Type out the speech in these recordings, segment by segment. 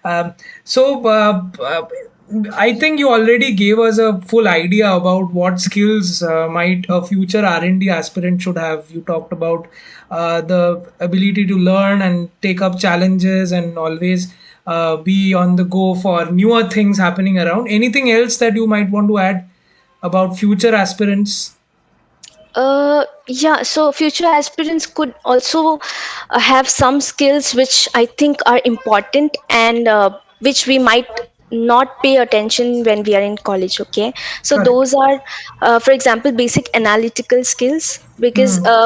Um, so, I think you already gave us a full idea about what skills might a future R&D aspirant should have. You talked about the ability to learn and take up challenges and always be on the go for newer things happening around. Anything else that you might want to add about future aspirants? Yeah, so future aspirants could also have some skills which I think are important, and which we might not pay attention when we are in college. Okay, so Correct. those are, for example, basic analytical skills, because Hmm.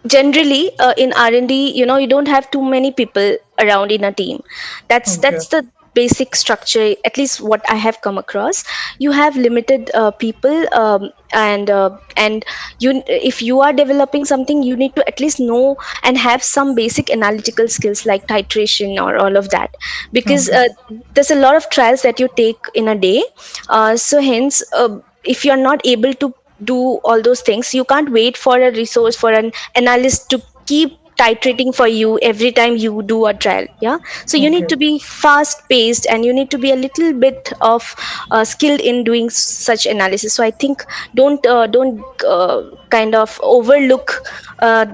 generally in R&D, you don't have too many people around in a team. Okay. That's the basic structure, at least what I have come across. You have limited people, and you, if you are developing something, you need to at least know and have some basic analytical skills like titration or all of that, because Okay. there's a lot of trials that you take in a day. So hence, if you're not able to do all those things, you can't wait for a resource, for an analyst to keep titrating for you every time you do a trial. Yeah, so you need Okay. to be fast paced, and you need to be a little bit of skilled in doing such analysis. So I think don't kind of overlook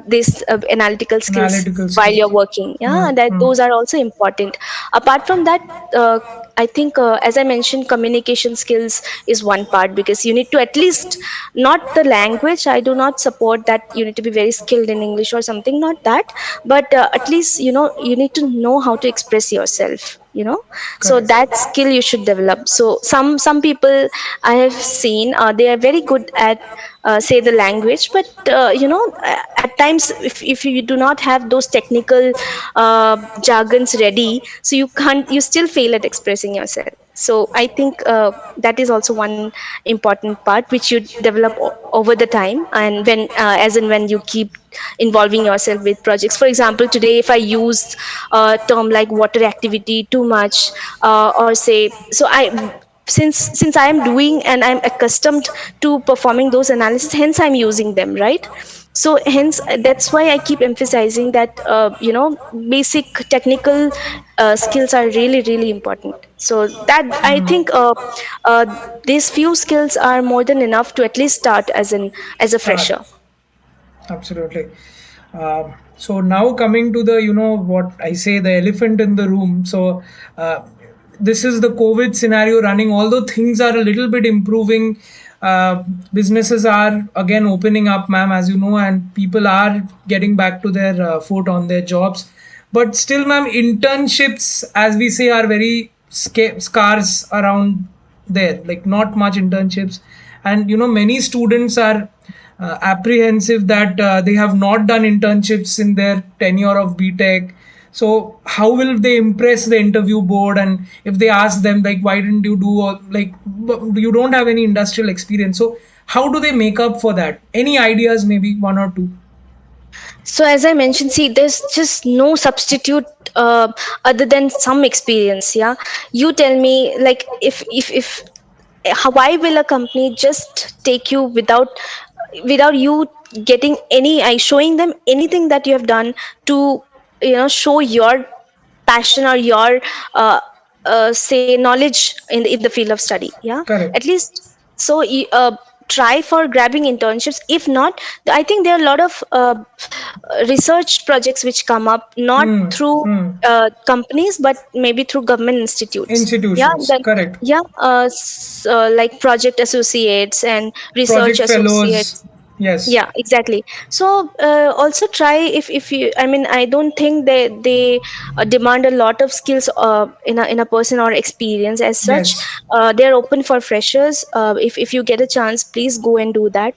this analytical skills Analytical while you're skills. working. Hmm. Yeah, that Hmm. those are also important. Apart from that, I think, as I mentioned, communication skills is one part, because you need to at least, not the language, I do not support that you need to be very skilled in English or something, not that, but at least, you need to know how to express yourself. So Correct. that skill you should develop. So some people I have seen, they are very good at, say, the language, but at times, if you do not have those technical jargons ready, so you still fail at expressing yourself. So I think that is also one important part which you develop over the time, and when as and when you keep involving yourself with projects. For example, today if I use a term like water activity too much, or say, so I, since I am doing and I'm accustomed to performing those analysis, hence I'm using them, right? So hence, that's why I keep emphasizing that basic technical skills are really really important. So that I think, uh, these few skills are more than enough to at least start as a Start. fresher. Absolutely. So now coming to the, what I say, the elephant in the room. So this is the COVID scenario running. Although things are a little bit improving, businesses are again opening up, ma'am, as you know, and people are getting back to their foot on their jobs. But still, ma'am, internships, as we say, are very scarce around there. Like not much internships, and many students are apprehensive that they have not done internships in their tenure of BTech. So how will they impress the interview board? And if they ask them like, why didn't you do, or like, you don't have any industrial experience, so how do they make up for that? Any ideas, maybe one or two? So as I mentioned, see, there's just no substitute other than some experience. Yeah, you tell me, like, if why will a company just take you without you getting any, showing them anything that you have done to show your passion or your uh, say knowledge in the field of study. Yeah, at Correct. least. So try for grabbing internships. If not, I think there are a lot of research projects which come up, not Hmm. through Hmm. companies, but maybe through government institutes. Yeah, Institutions. then, Correct. yeah, like project associates and research Project fellows. associates. Yes. Yeah, exactly. So also try, if you, I mean, I don't think they demand a lot of skills in a person or experience as such. Yes. They're open for freshers. If you get a chance, please go and do that.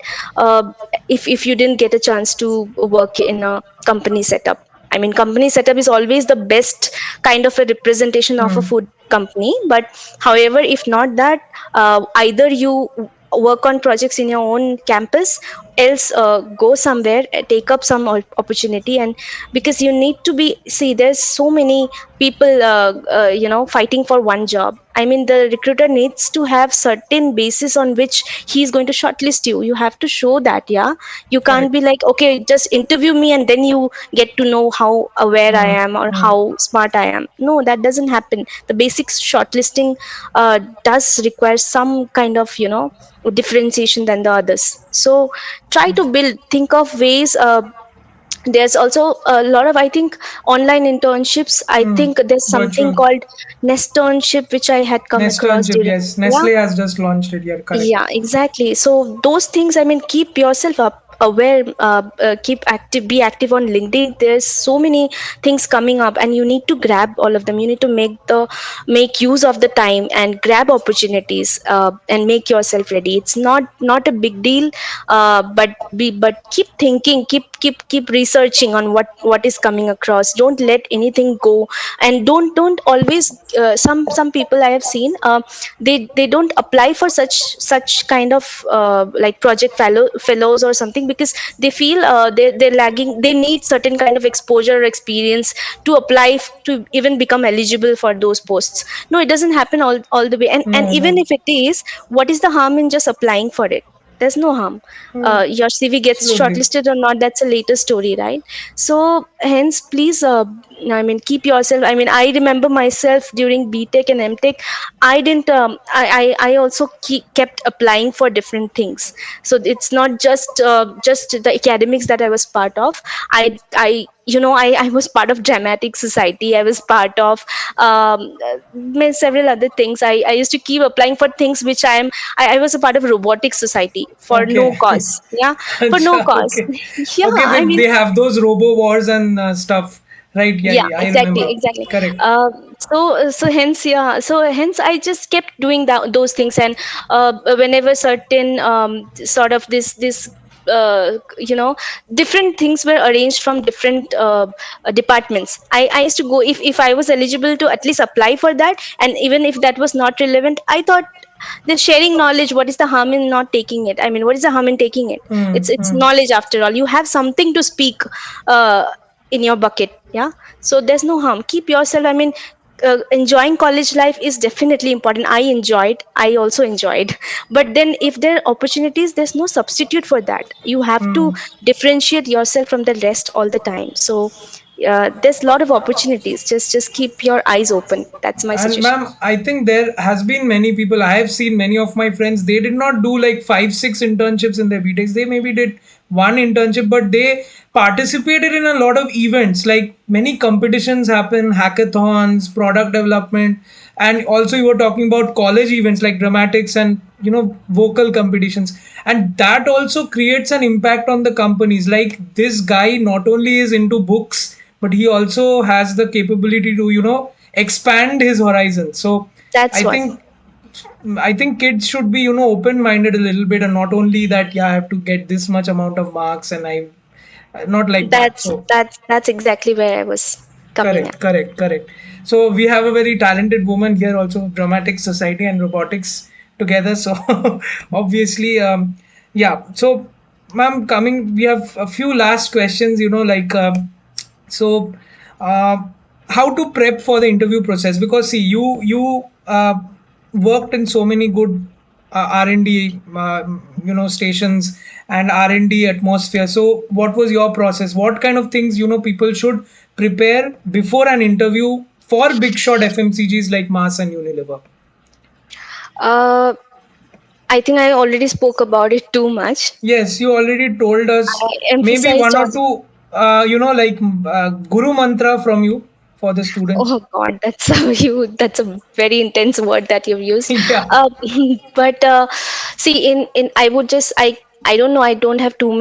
If you didn't get a chance to work in a company setup, I mean, company setup is always the best kind of a representation of a Hmm. food company. But however, if not that, either you work on projects in your own campus, else go somewhere, take up some opportunity. And because you need to be, see, there's so many people fighting for one job. I mean, the recruiter needs to have certain basis on which he's going to shortlist you. You have to show that, yeah. You can't Correct. be like, okay, just interview me and then you get to know how aware I Mm, am or mm. how smart I am. No, that doesn't happen. The basic shortlisting does require some kind of, differentiation than the others. So try to build, think of ways. There's also a lot of, I think, online internships. I Mm. think there's something Virtual. called Nesternship, which I had come across Nesternship, during, yes. yeah. Nestle has just launched it. Yeah, correct. Yeah, exactly. So those things, I mean, keep yourself up aware, keep active, be active on LinkedIn. There's so many things coming up, and you need to grab all of them. You need to make use of the time and grab opportunities, and make yourself ready. It's not a big deal, but keep thinking, keep researching on what is coming across. Don't let anything go, and don't always. Some people I have seen, they don't apply for such kind of like project fellows or something, because they feel they're lagging. They need certain kind of exposure or experience to apply to even become eligible for those posts. No, it doesn't happen all the way. And No, even no. if it is, what is the harm in just applying for it? There's no harm. Mm, Your CV gets absolutely. shortlisted or not, that's a later story, right? So hence, please, I mean, keep yourself. I mean, I remember myself during BTech and MTech. I didn't. I also kept applying for different things. So it's not just the academics that I was part of. I was part of dramatic society. I was part of several other things. I used to keep applying for things which I was a part of robotics society for no Okay. cause. Yeah, for no Acha, cause. okay. Yeah, Okay, I but mean, they have those robo wars and stuff. Right, yeah, yeah, yeah, I exactly, remember. exactly. Correct. So hence, yeah, so hence I just kept doing those things. And whenever certain sort of this different things were arranged from different departments, I used to go, if I was eligible, to at least apply for that. And even if that was not relevant, I thought, then sharing knowledge, what is the harm in not taking it? I mean, what is the harm in taking it? Mm, It's mm. knowledge, after all. You have something to speak uh, in your bucket, yeah. So there's no harm. Keep yourself, I mean, enjoying college life is definitely important. I enjoyed, I also enjoyed. But then if there are opportunities, there's no substitute for that. You have to Mm. differentiate yourself from the rest all the time. So there's a lot of opportunities. Just keep your eyes open. That's my And suggestion. ma'am, I think there has been many people. I have seen many of my friends. They did not do like 5, 6 internships in their BTECs. They maybe did one internship, but they participated in a lot of events. Like many competitions happen, hackathons, product development, and also you were talking about college events like dramatics and vocal competitions. And that also creates an impact on the companies. Like this guy not only is into books, but he also has the capability to expand his horizon. So That's i what. think I think kids should be open minded a little bit, and not only that, yeah, I have to get this much amount of marks, and I not like that. That's So that's that's exactly where I was coming correct, at. correct, correct. So we have a very talented woman here also, dramatic society and robotics together. So obviously, yeah. So, ma'am, coming, we have a few last questions. Like so, uh, how to prep for the interview process? Because see, you worked in so many good R&D, stations and R&D atmosphere. So, what was your process? What kind of things people should prepare before an interview for big shot FMCGs like Mars and Unilever? uh, I think I already spoke about it too much. Yes, you already told us. I Maybe emphasized one or on. two, like Guru Mantra from you for the students. Oh God, that's that's a very intense word that you've used. Yeah, Uh, but see, in I would just I don't know. I don't have too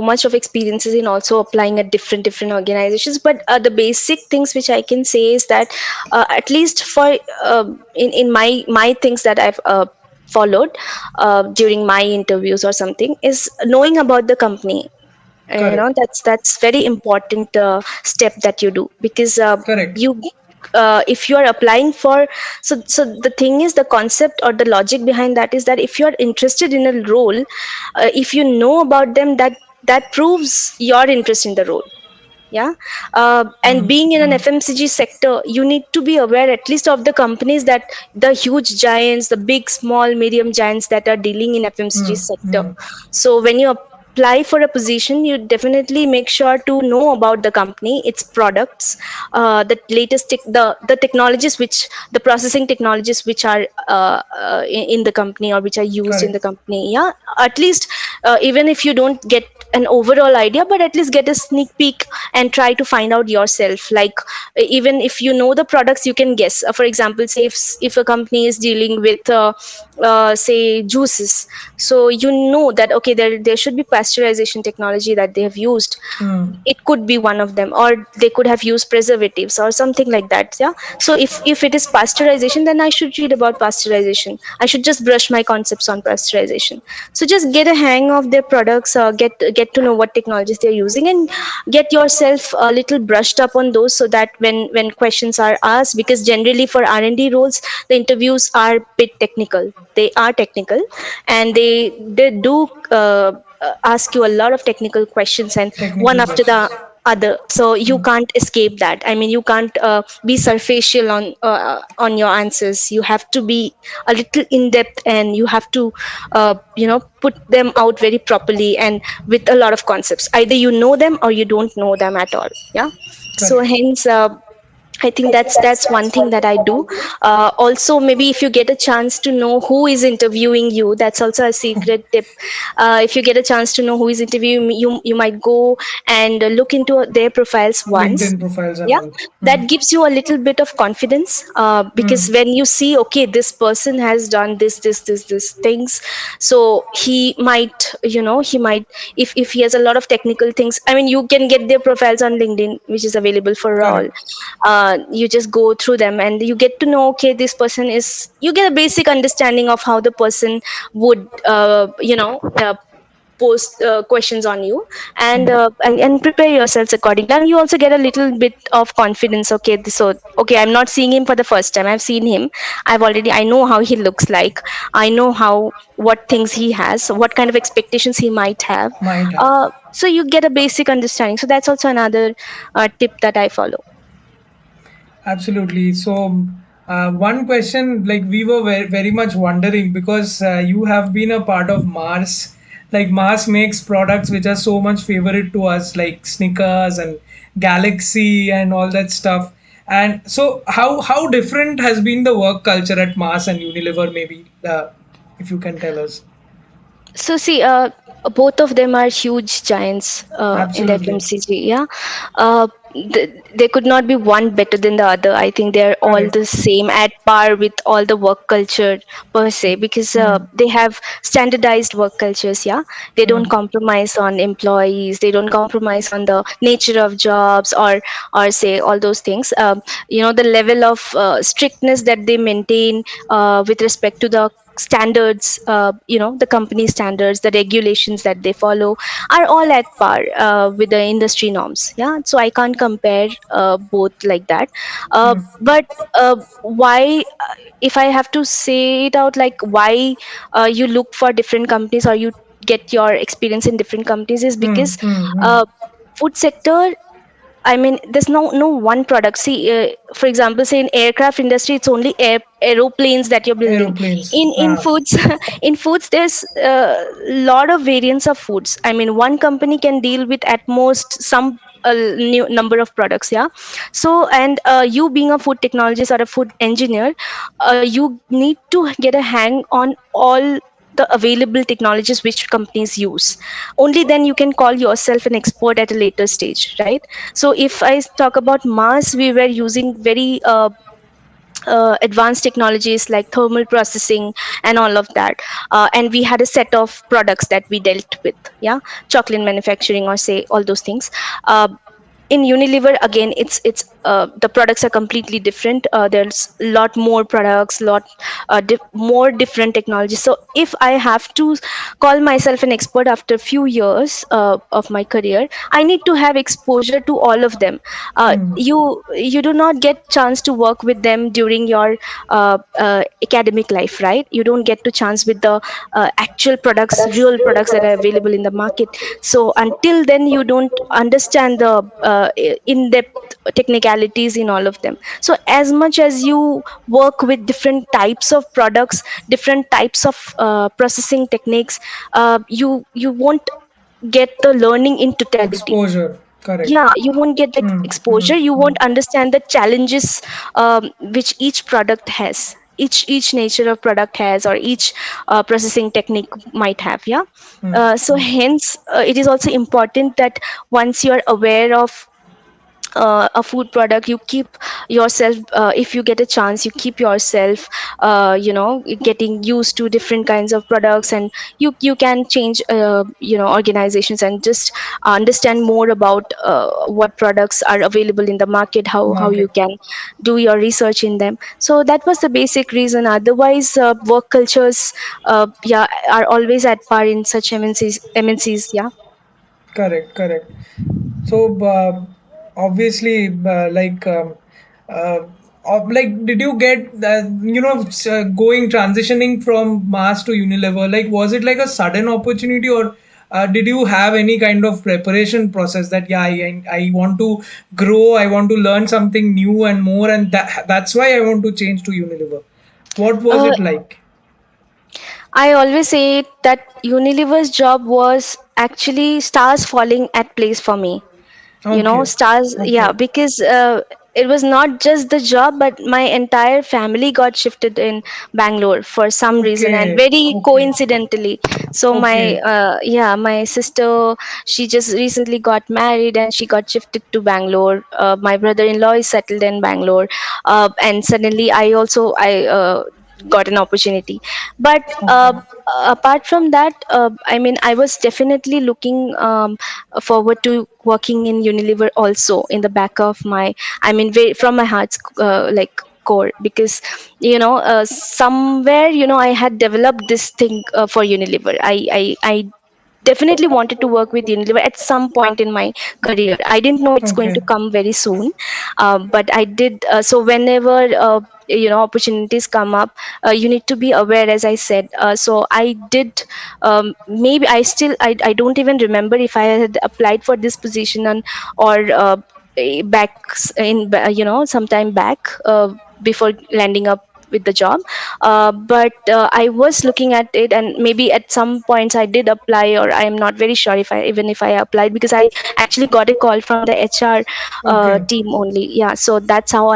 much of experiences in also applying at different organizations. But the basic things which I can say is that at least for in my things that I've followed during my interviews or something, is knowing about the company. correct, That's very important step that you do, because correct. you if you are applying for, so the thing is, the concept or the logic behind that is that if you are interested in a role, if you know about them, that proves your interest in the role. Yeah. And Mm, being in an mm, FMCG sector, you need to be aware at least of the companies, that the huge giants, the big, small, medium giants that are dealing in FMCG mm, sector. mm. So when you apply for a position, you definitely make sure to know about the company, its products, the latest the technologies, which the processing technologies which are in the company, or which are used in the Correct. company. Yeah. At least even if you don't get an overall idea, but at least get a sneak peek and try to find out yourself. Like, even if you know the products, you can guess. For example, say if a company is dealing with say juices, so you know that okay, there should be pasteurization technology that they have used. Mm, It could be one of them, or they could have used preservatives or something like that. Yeah. So if it is pasteurization, then I should read about pasteurization. I should just brush my concepts on pasteurization. So just get a hang of their products, get to know what technologies they're using, and get yourself a little brushed up on those, so that when questions are asked, because generally for R&D roles, the interviews are bit technical. They are technical, and they do ask you a lot of technical questions, and one technical after the questions. other. So you Mm, can't escape that. I mean, you can't be superficial on your answers. You have to be a little in depth, and you have to put them out very properly, and with a lot of concepts. Either you know them or you don't know them at all. Yeah. So correct. hence, I think that's one thing that I do. Also, maybe if you get a chance to know who is interviewing you, that's also a secret tip. If you get a chance to know who is interviewing you, you might go and look into their profiles once. LinkedIn profiles and Yeah, all. that Mm, gives you a little bit of confidence, because mm, when you see, okay, this person has done this things, so he might, if he has a lot of technical things. I mean, you can get their profiles on LinkedIn, which is available for all. correct. You just go through them, and you get to know, okay, this person is, you get a basic understanding of how the person would post questions on you, and, Mm, and prepare yourselves accordingly. And you also get a little bit of confidence. Okay, so okay, I'm not seeing him for the first time. I've seen him. I know how he looks like. I know how, what things he has, what kind of expectations he might have. might have. So you get a basic understanding. So that's also another tip that I follow. Absolutely. So, one question, like we were very much wondering because you have been a part of Mars. Like Mars makes products which are so much favorite to us, like Snickers and Galaxy and all that stuff. And so, how different has been the work culture at Mars and Unilever? Maybe, if you can tell us. So see, both of them are huge giants in the Absolutely. FMCG. Yeah, they could not be one better than the other. I think they are all Correct. the same, at par with all the work culture per se, because Mm, they have standardized work cultures. Yeah, they don't mm, compromise on employees. They don't compromise on the nature of jobs, or say all those things. The level of strictness that they maintain with respect to the standards, the company standards, the regulations that they follow, are all at par with the industry norms. Yeah, so I can't compare both like that. mm, But why, if I have to say it out, like why you look for different companies, or you get your experience in different companies, is mm, because mm, mm. uh, food sector, I mean, there's no one product. See, for example, say in aircraft industry, it's only aeroplanes that you're building. Aeroplanes. In foods, in foods, there's a lot of variants of foods. I mean, one company can deal with at most some new number of products. Yeah. So, and you being a food technologist or a food engineer, you need to get a hang on all the available technologies which companies use. Only then you can call yourself an expert at a later stage, right? So if I talk about Mars, we were using very advanced technologies like thermal processing and all of that, and we had a set of products that we dealt with. Yeah, chocolate manufacturing, or say all those things. in Unilever, again, it's the products are completely different. There's a lot more products, more different technologies. So if I have to call myself an expert after a few years of my career, I need to have exposure to all of them. Hmm. You do not get chance to work with them during your academic life, right? You don't get to chance with the actual products, real products that are available in the market. So until then, you don't understand the in-depth technicalities in all of them. So as much as you work with different types of products, different types of processing techniques, you won't get the learning in totality. Exposure. Correct. Yeah, you won't get the Hmm. Hmm. exposure, you Hmm. won't understand the challenges which each product has, each nature of product has, or each processing technique might have. Yeah. Hmm. So hence it is also important that once you are aware of a food product, you keep yourself, if you get a chance, you keep yourself getting used to different kinds of products, and you can change organizations and just understand more about what products are available in the market, how you Market. can do your research in them. So that was the basic reason. Otherwise, work cultures, yeah, are always at par in such MNCs. Yeah. Correct. Correct. So obviously, uh, did you get going transitioning from Mars to Unilever? Like, was it like a sudden opportunity, or did you have any kind of preparation process that yeah, I want to grow, I want to learn something new and more, and that's why I want to change to Unilever. What was uh, it like? I always say that Unilever's job was actually stars falling at place for me. Okay, Stars, yeah, okay, because it was not just the job, but my entire family got shifted in Bangalore for some reason, and okay, very okay, coincidentally. So okay, my sister, she just recently got married and she got shifted to Bangalore. My brother-in-law is settled in Bangalore, and suddenly I got an opportunity. But okay, apart from that, I mean, I was definitely looking forward to working in Unilever also, in the back of my, I mean, from my heart's like core, because somewhere, I had developed this thing for Unilever. I definitely wanted to work with Unilever at some point in my career. I didn't know it's going to okay, come very soon, but I did. So whenever opportunities come up, you need to be aware, as I said. So I did. Maybe I don't even remember if I had applied for this position or back sometime back, before landing up with the job. But I was looking at it, and maybe at some points I did apply, or I am not very sure if I applied, because I actually got a call from the HR okay. team only. Yeah, so that's how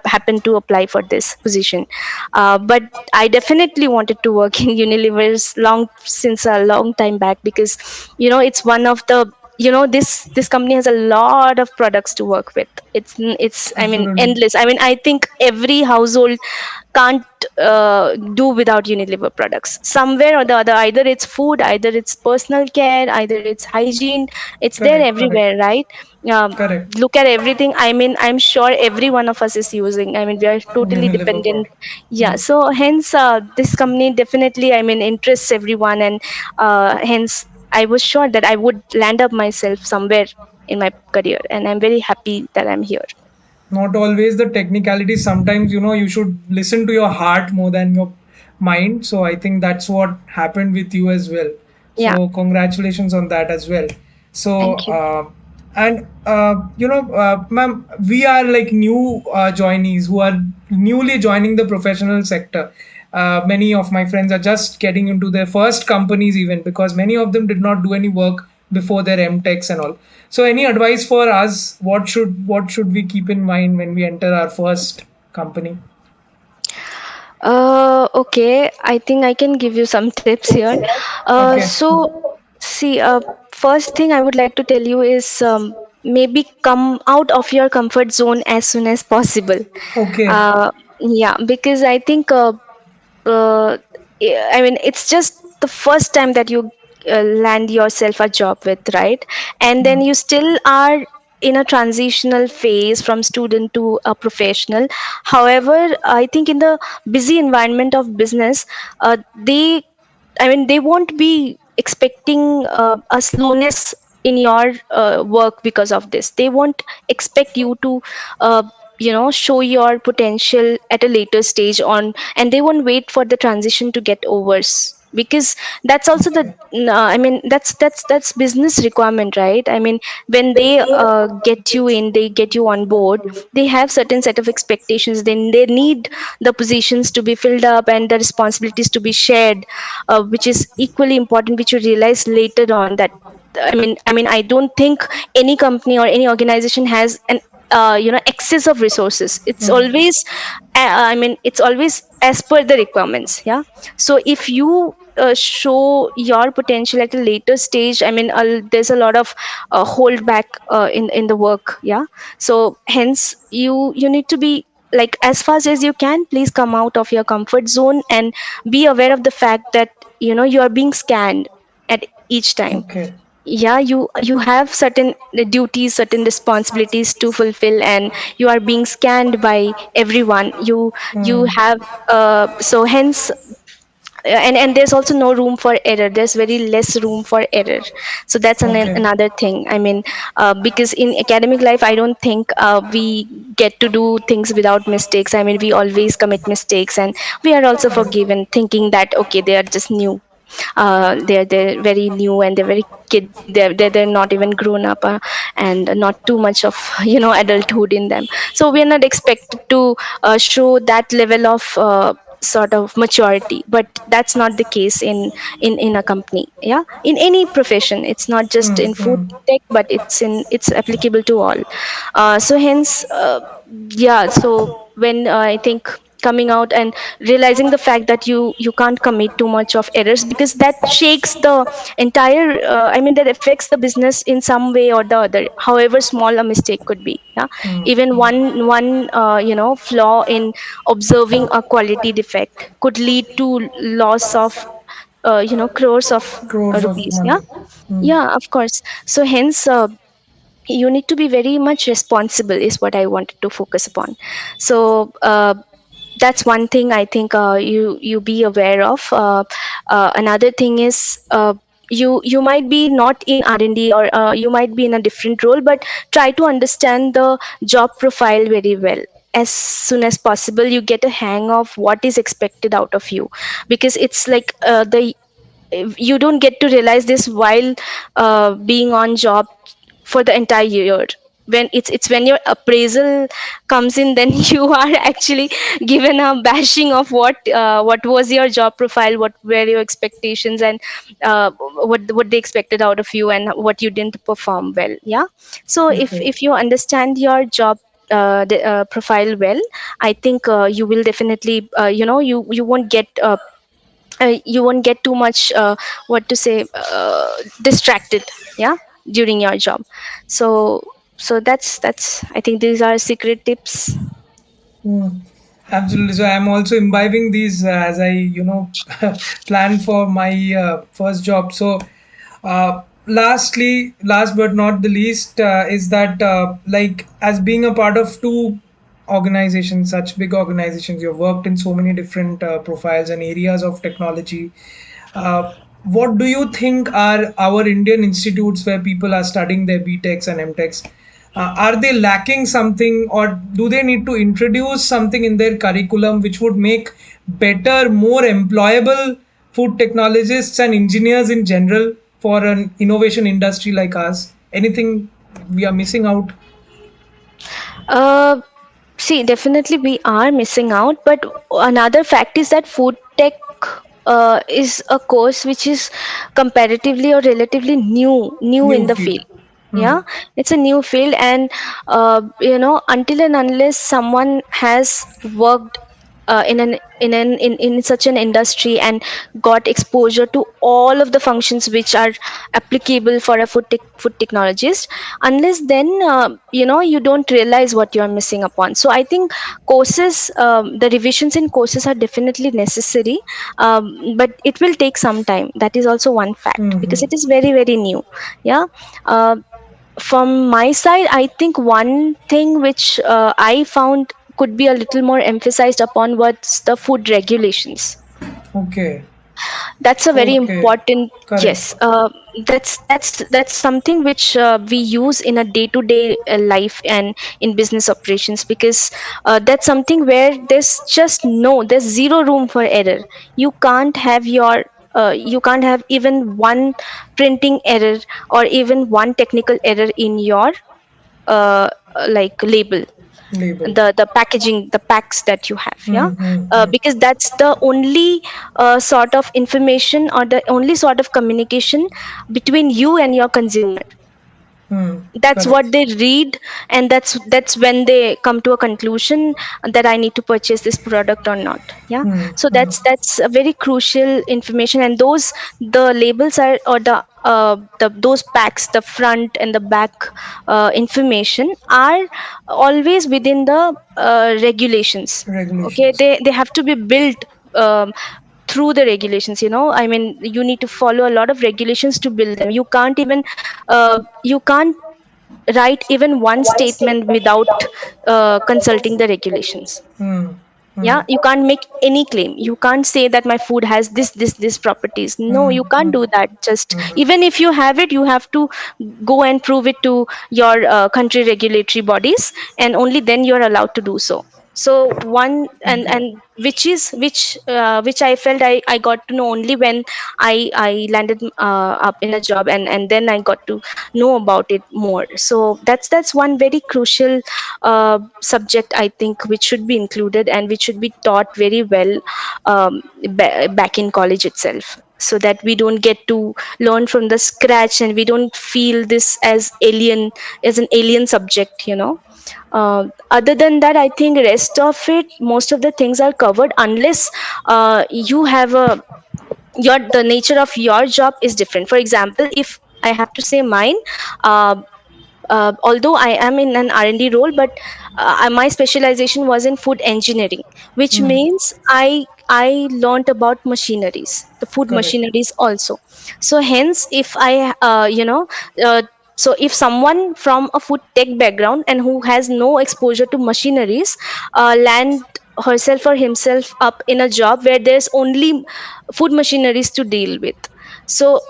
happened to apply for this position. But I definitely wanted to work in Unilever's long since a long time back, because it's one of the, this company has a lot of products to work with. It's I mean, Absolutely. endless. I mean, I think every household can't do without Unilever products somewhere or the other. Either it's food, either it's personal care, either it's hygiene. It's there Correct, correct, everywhere, right? um, correct. Look at everything. I mean, I'm sure every one of us is using. I mean, we are totally Unilever dependent. product. Yeah, Hmm. so hence this company definitely, I mean, interests everyone, and hence I was sure that I would land up myself somewhere in my career, and I'm very happy that I'm here. Not always the technicality. Sometimes, you should listen to your heart more than your mind. So I think that's what happened with you as well. Yeah. So congratulations on that as well. So, Thank you. and ma'am, we are like new joinees who are newly joining the professional sector. Many of my friends are just getting into their first companies, even because many of them did not do any work before their MTechs and all. So, any advice for us? What should we keep in mind when we enter our first company? Okay, I think I can give you some tips here. Okay, See, first thing I would like to tell you is, maybe come out of your comfort zone as soon as possible. okay, Yeah, because I think, uh, I mean, it's just the first time that you land yourself a job with, right? And then Mm. you still are in a transitional phase from student to a professional. However, I think in the busy environment of business, they I mean, they won't be expecting a slowness in your work because of this. They won't expect you to, uh, show your potential at a later stage on, and they won't wait for the transition to get over. Because that's also the, Okay. I mean, that's business requirement, right? I mean, when they get you in, they get you on board, they have certain set of expectations. Then they need the positions to be filled up and the responsibilities to be shared, which is equally important, which you realize later on that, I mean, I don't think any company or any organization has an excess of resources. It's Mm. always, it's always as per the requirements. Yeah. So if you show your potential at a later stage, I mean, there's a lot of hold back in the work. Yeah. So hence you need to be, like, as fast as you can, please come out of your comfort zone and be aware of the fact that you are being scanned at each time. Okay. Yeah, you have certain duties, certain responsibilities to fulfill, and you are being scanned by everyone. You Mm. have, so hence, and there's also no room for error. There's very less room for error. So that's Okay. another thing. I mean, because in academic life, I don't think we get to do things without mistakes. I mean, we always commit mistakes, and we are also Correct. forgiven, thinking that okay, they are just new. They're very new, and they're very kid. They're not even grown up, and not too much of adulthood in them. So we are not expected to show that level of sort of maturity. But that's not the case in a company. Yeah, in any profession. It's not just Mm. in food Mm. tech, but it's applicable to all. So hence, yeah. So when I think coming out and realizing the fact that you can't commit too much of errors, because that shakes the entire, I mean, that affects the business in some way or the other, however small a mistake could be. Yeah. Mm. Even Mm. one flaw in observing a quality defect could lead to loss of crores of Crores of rupees. Yeah. money. Mm. Yeah, of course. So hence, you need to be very much responsible is what I wanted to focus upon. So that's one thing I think you be aware of. Another thing is, you might be not in R&D, or you might be in a different role, but try to understand the job profile very well. As soon as possible, you get a hang of what is expected out of you, because it's like, the you don't get to realize this while being on job for the entire year. When it's when your appraisal comes in, then you are actually given a bashing of what was your job profile, what were your expectations, and what they expected out of you, and what you didn't perform well. Yeah. So Okay. if you understand your job profile well, I think you will definitely, you won't get too much, what to say, distracted. Yeah. During your job. So that's I think these are secret tips. Mm. Absolutely. So I'm also imbibing these as I, plan for my first job. So, last but not the least, is that like as being a part of two organizations, such big organizations, you've worked in so many different profiles and areas of technology. What do you think are our Indian institutes where people are studying their BTechs and MTechs? Are they lacking something, or do they need to introduce something in their curriculum which would make better, more employable food technologists and engineers in general for an innovation industry like us? Anything we are missing out? uh, See, definitely we are missing out, but another fact is that food tech is a course which is comparatively or relatively new New in the field. field. Hmm. Yeah, it's a new field, and until and unless someone has worked in such an industry and got exposure to all of the functions which are applicable for a food technologist. Unless then, you don't realize what you're missing upon. So I think courses, the revisions in courses are definitely necessary, but it will take some time. That is also one fact, because Mm-hmm. it is very very new. Yeah. uh, from my side, I think one thing which I found could be a little more emphasized upon was the food regulations. Okay. That's a very Okay. important. Correct. Yes. That's something which we use in a day to day life and in business operations, because that's something where there's zero room for error. You can't have even one printing error or even one technical error in your like label, Label. the packaging, the packs that you have. Yeah. Mm-hmm. Because that's the only sort of information or the only sort of communication between you and your consumer. Hmm. That's Correct. what they read, and that's when they come to a conclusion that I need to purchase this product or not. Yeah. Hmm. So Hmm. that's a very crucial information, and the labels are, or the those packs, the front and the back information are always within the regulations. Okay, Regulations. they have to be built um, through the regulations. I mean, you need to follow a lot of regulations to build them. You can't write even one statement without consulting the regulations. Hmm. Hmm. Yeah, you can't make any claim. You can't say that my food has this properties. No, Hmm. you can't Hmm. do that. Just Hmm. even if you have it, you have to go and prove it to your country regulatory bodies, and only then you're allowed to do so. So one, Okay. and which I felt I got to know only when I landed up in a job, and then I got to know about it more. So that's one very crucial subject, I think, which should be included and which should be taught very well back in college itself, so that we don't get to learn from the scratch and we don't feel this as an alien subject. Other than that, I think rest of it, most of the things are covered, unless you have a your the nature of your job is different. For example, if I have to say mine, uh, although I am in an R&D role, but my specialization was in food engineering, which Hmm. means I learned about machineries, the food Correct. machineries also. So hence, if I uh, so if someone from a food tech background and who has no exposure to machineries land herself or himself up in a job where there's only food machineries to deal with, so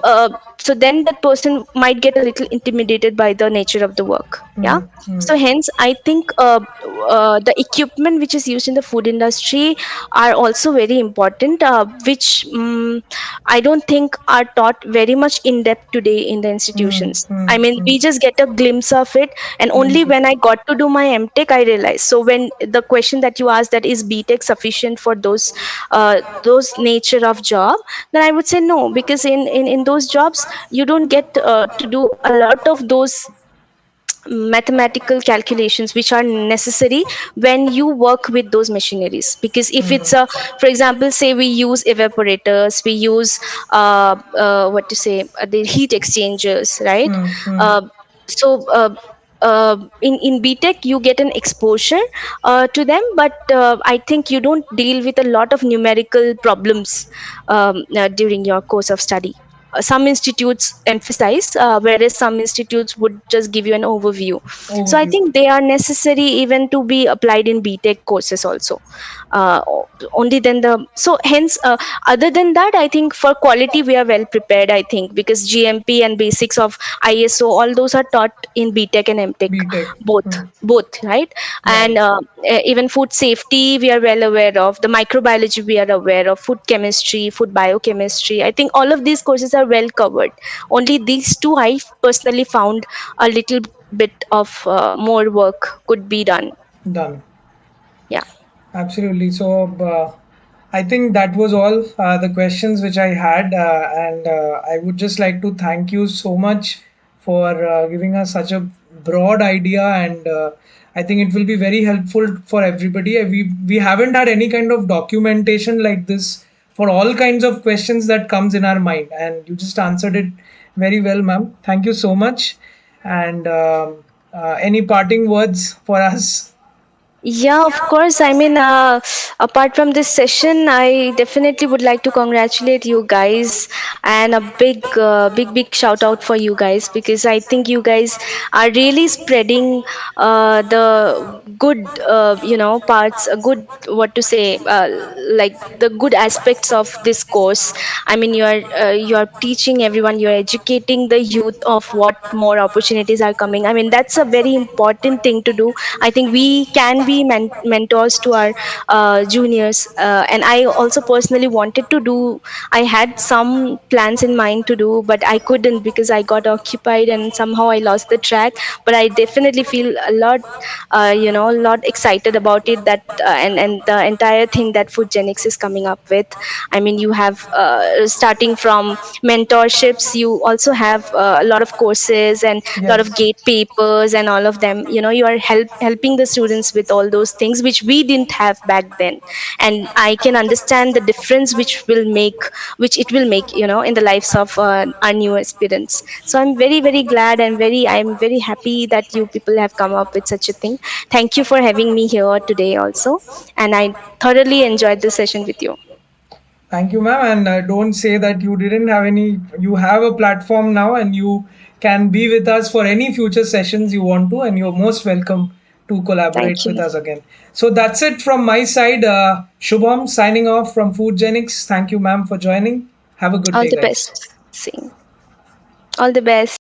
then that person might get a little intimidated by the nature of the work. Yeah. Hmm. Hmm. So hence, I think the equipment which is used in the food industry are also very important, which I don't think are taught very much in depth today in the Hmm. institutions. Hmm. I mean, Hmm. we just get a glimpse of it, and only Glimpse of when it. I got to do my MTech, I realized. So when the question that you asked, that is BTech sufficient for those nature of job, then I would say no, because in those jobs you don't get to do a lot of those mathematical calculations which are necessary when you work with those machineries. Because if Hmm. it's a, for example, say we use evaporators, we use what to say, the heat exchangers, right? Hmm. Hmm. uh, so in BTech you get an exposure to them, but I think you don't deal with a lot of numerical problems during your course of study. Some institutes emphasize, whereas some institutes would just give you an overview. So I Overview. think they are necessary even to be applied in BTech courses also. uh, Only then the, so hence, other than that, I think for quality we are well prepared, I think, because GMP and basics of ISO, all those are taught in BTech and MTech, BTech. both Hmm. both right? Right. And even food safety we are well aware of, the microbiology we are aware of, food chemistry, food biochemistry, I think all of these courses are well covered. Only these two I personally found a little bit of more work could be done. Done. Yeah. Absolutely. So, I think that was all the questions which I had, and I would just like to thank you so much for giving us such a broad idea and I think it will be very helpful for everybody. We haven't had any kind of documentation like this for all kinds of questions that comes in our mind, and you just answered it very well, ma'am. Thank you so much. And any parting words for us? Yeah, of course. I mean, apart from this session, I definitely would like to congratulate you guys, and a big shout out for you guys, because I think you guys are really spreading the good, parts, good, what to say, like the good aspects of this course. I mean, you are teaching everyone, you are educating the youth of what more opportunities are coming. I mean, that's a very important thing to do. I think we can be mentors to our juniors, and I also personally wanted to do. I had some plans in mind to do, but I couldn't because I got occupied and somehow I lost the track. But I definitely feel a lot, a lot excited about it. That and the entire thing that Foodgenics is coming up with. I mean, you have starting from mentorships. You also have a lot of courses and a lot of Yes. gate papers and all of them. You are helping the students with all those things which we didn't have back then, and I can understand the difference which it will make, in the lives of our new aspirants. So I'm very very glad, and I'm very happy that you people have come up with such a thing. Thank you for having me here today also, and I thoroughly enjoyed this session with you. Thank you, ma'am. And don't say that you didn't have any. You have a platform now, and you can be with us for any future sessions you want to, and you're most welcome to Thank collaborate with you. us again. So that's it from my side. Shubham signing off from Foodgenics. Thank you, ma'am, for joining. Have a good All day, the guys. best. Same. All the best.